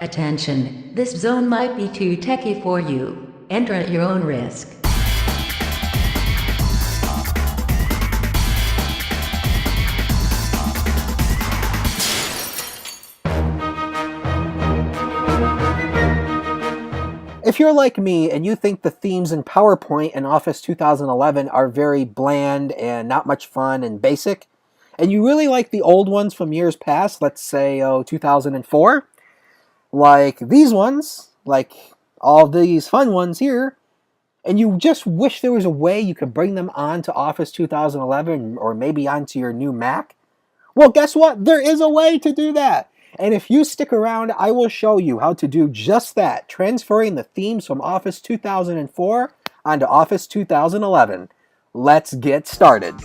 Attention, this zone might be too techy for you. Enter at your own risk. If you're like me and you think the themes in PowerPoint and Office 2011 are very bland and not much fun and basic, and you really like the old ones from years past, let's say 2004, like these ones, like all these fun ones here, and you just wish there was a way you could bring them onto Office 2011 or maybe onto your new Mac, well, guess what? There is a way to do that. And if you stick around, I will show you how to do just that, transferring the themes from Office 2004 onto Office 2011. Let's get started.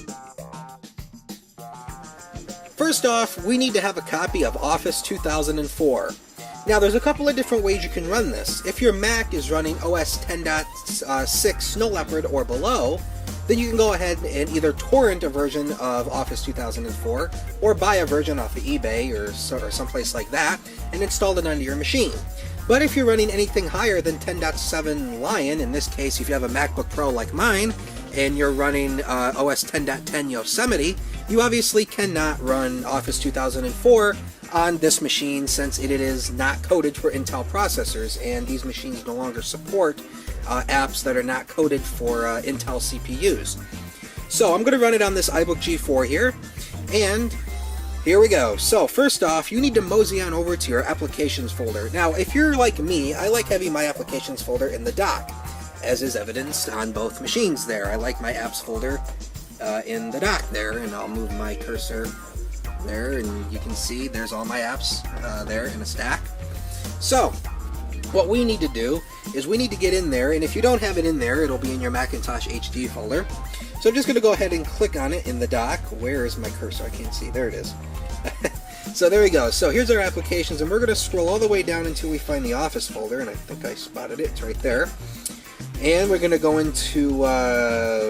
First off, we need to have a copy of Office 2004. Now, there's a couple of different ways you can run this. If your Mac is running OS 10.6 Snow Leopard or below, then you can go ahead and either torrent a version of Office 2004 or buy a version off of eBay or someplace like that and install it onto your machine. But if you're running anything higher than 10.7 Lion, in this case if you have a MacBook Pro like mine and you're running OS 10.10 Yosemite, you obviously cannot run Office 2004 on this machine since it is not coded for Intel processors, and these machines no longer support apps that are not coded for Intel CPUs. So I'm going to run it on this iBook G4 here, and here we go. So first off, you need to mosey on over to your applications folder. Now if you're like me, I like having my applications folder in the dock, as is evidenced on both machines there. I like my apps folder in the dock there, and I'll move my cursor there and you can see there's all my apps there in a stack. So what we need to do is we need to get in there, and if you don't have it in there, it'll be in your Macintosh HD folder. So I'm just going to go ahead and click on it in the dock. Where is my cursor? I can't see. There it is. So there we go. So here's our applications, and we're going to scroll all the way down until we find the Office folder, and I think I spotted it. It's right there. And we're going to go into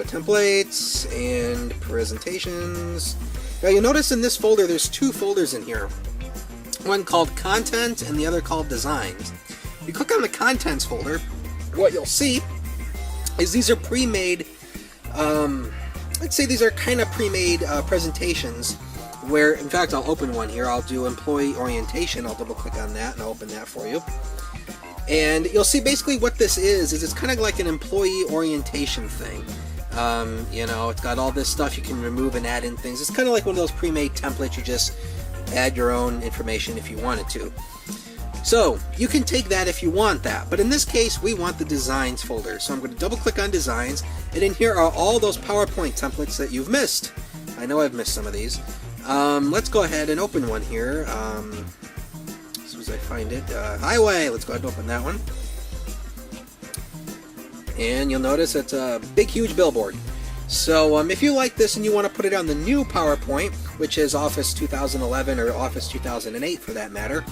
templates and presentations. Now you'll notice in this folder there's two folders in here. One called Content and the other called Designs. You click on the Contents folder, what you'll see is these are pre-made, let's say these are kind of pre-made presentations where, in fact, I'll open one here. I'll do Employee Orientation. I'll double click on that and I'll open that for you. And you'll see basically what this is it's kind of like an employee orientation thing. You know, it's got all this stuff you can remove and add in things. It's kind of like one of those pre-made templates. You just add your own information if you wanted to. So you can take that if you want that, but in this case we want the Designs folder. So I'm going to double click on Designs, and in here are all those PowerPoint templates that you've missed. I know I've missed some of these. Let's go ahead and open one here. As soon as I find it, Highway, let's go ahead and open that one. And you'll notice it's a big huge billboard. So if you like this and you want to put it on the new PowerPoint, which is Office 2011 or Office 2008 for that matter,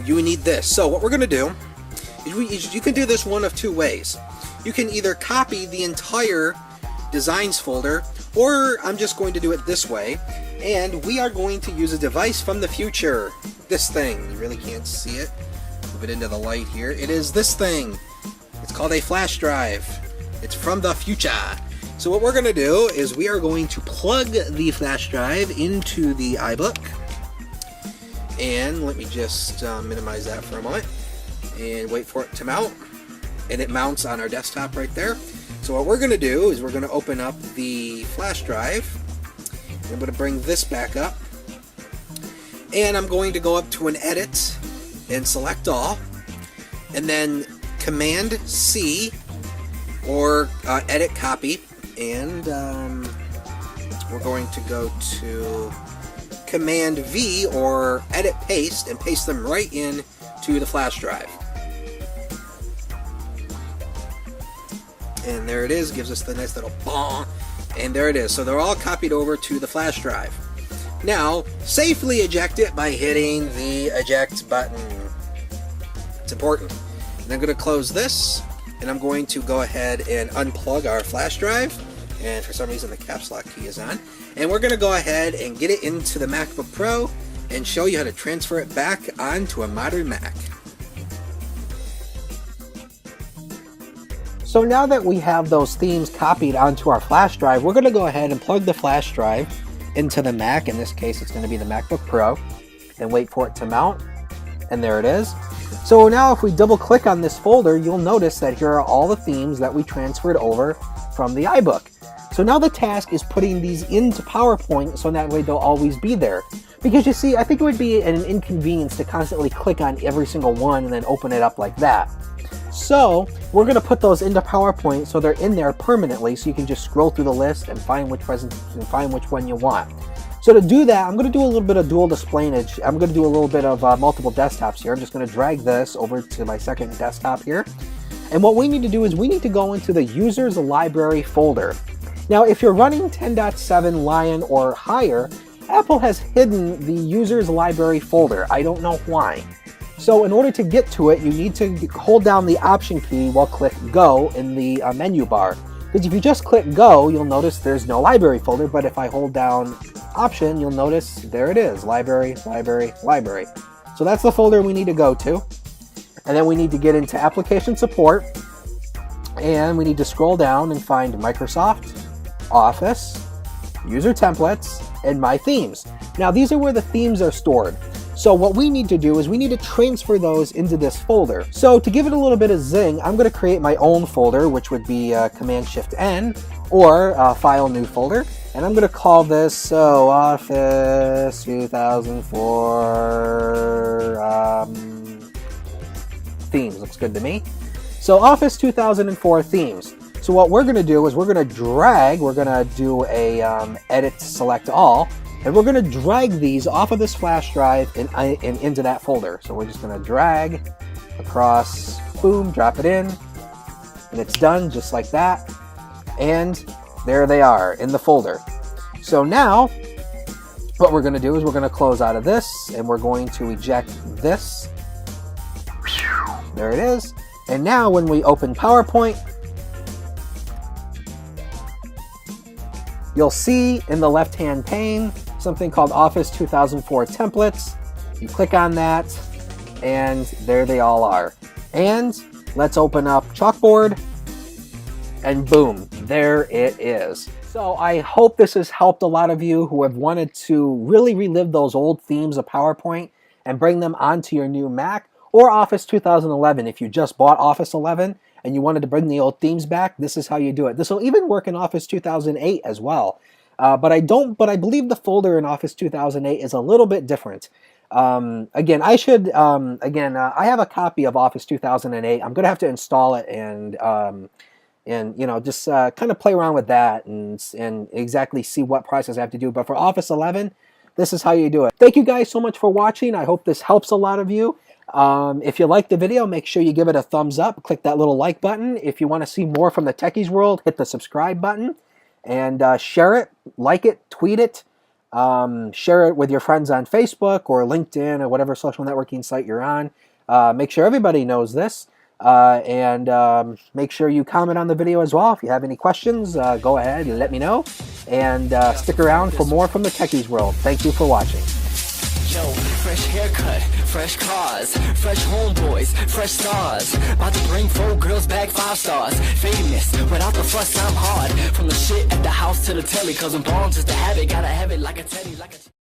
you need this. So what we're going to do is you can do this one of two ways. You can either copy the entire Designs folder, or I'm just going to do it this way, and we are going to use a device from the future. This thing, you really can't see it. Move it into the light here. It is this thing. It's called a flash drive. It's from the future. So what we're going to do is we are going to plug the flash drive into the iBook. And let me just minimize that for a moment and wait for it to mount. And it mounts on our desktop right there. So what we're going to do is we're going to open up the flash drive. I'm going to bring this back up. And I'm going to go up to an edit and select all. And then Command C or edit copy. And we're going to go to Command V or edit paste and paste them right in to the flash drive. And there it is, gives us the nice little bong, and there it is. So they're all copied over to the flash drive. Now, safely eject it by hitting the eject button. It's important. And I'm going to close this, and I'm going to go ahead and unplug our flash drive. And for some reason the caps lock key is on. And we're going to go ahead and get it into the MacBook Pro and show you how to transfer it back onto a modern Mac. So now that we have those themes copied onto our flash drive, we're going to go ahead and plug the flash drive into the Mac. In this case, it's going to be the MacBook Pro, and wait for it to mount. And there it is. So now if we double click on this folder, you'll notice that here are all the themes that we transferred over from the iBook. So now the task is putting these into PowerPoint so that way they'll always be there. Because you see, I think it would be an inconvenience to constantly click on every single one and then open it up like that. So we're going to put those into PowerPoint so they're in there permanently, so you can just scroll through the list and find which one you want. So to do that, I'm going to do a little bit of dual displayage. I'm going to do a little bit of multiple desktops here. I'm just going to drag this over to my second desktop here. And what we need to do is we need to go into the Users Library folder. Now, if you're running 10.7 Lion or higher, Apple has hidden the Users Library folder. I don't know why. So in order to get to it, you need to hold down the Option key while click Go in the menu bar. Because if you just click Go, you'll notice there's no library folder, but if I hold down Option, you'll notice there it is, Library, Library, Library. So that's the folder we need to go to. And then we need to get into Application Support, and we need to scroll down and find Microsoft, Office, User Templates, and My Themes. Now these are where the themes are stored. So what we need to do is we need to transfer those into this folder. So to give it a little bit of zing, I'm going to create my own folder, which would be Command-Shift-N, or File New Folder. And I'm going to call this Office 2004 Themes. Looks good to me. So Office 2004 Themes. So what we're going to do is we're going to drag, we're going to do a Edit Select All, and we're going to drag these off of this flash drive and into that folder. So we're just going to drag across, boom, drop it in, and it's done just like that. And there they are in the folder. So now what we're going to do is we're going to close out of this, and we're going to eject this. There it is. And now when we open PowerPoint, you'll see in the left-hand pane something called Office 2004 Templates. You click on that, and there they all are. And let's open up Chalkboard, and boom, there it is. So I hope this has helped a lot of you who have wanted to really relive those old themes of PowerPoint and bring them onto your new Mac or Office 2011. If you just bought Office 11 and you wanted to bring the old themes back, this is how you do it. This will even work in Office 2008 as well. But I believe the folder in Office 2008 is a little bit different. I have a copy of Office 2008. I'm going to have to install it and just kind of play around with that and exactly see what process I have to do. But for Office 11, this is how you do it. Thank you guys so much for watching. I hope this helps a lot of you. If you liked the video, make sure you give it a thumbs up. Click that little like button. If you want to see more from the Techies world, hit the subscribe button. And share it, like it, tweet it, share it with your friends on Facebook or LinkedIn or whatever social networking site you're on. Make sure everybody knows this, and make sure you comment on the video as well. If you have any questions, go ahead and let me know, and stick around for more from the Techies world. Thank you for watching. Yo, fresh haircut, fresh cars, fresh homeboys, fresh stars. About to bring 4 girls back 5 stars. Famous, without the fuss, I'm hard. From the shit at the house to the telly, cause I'm born just to have it. Gotta have it like a teddy, like a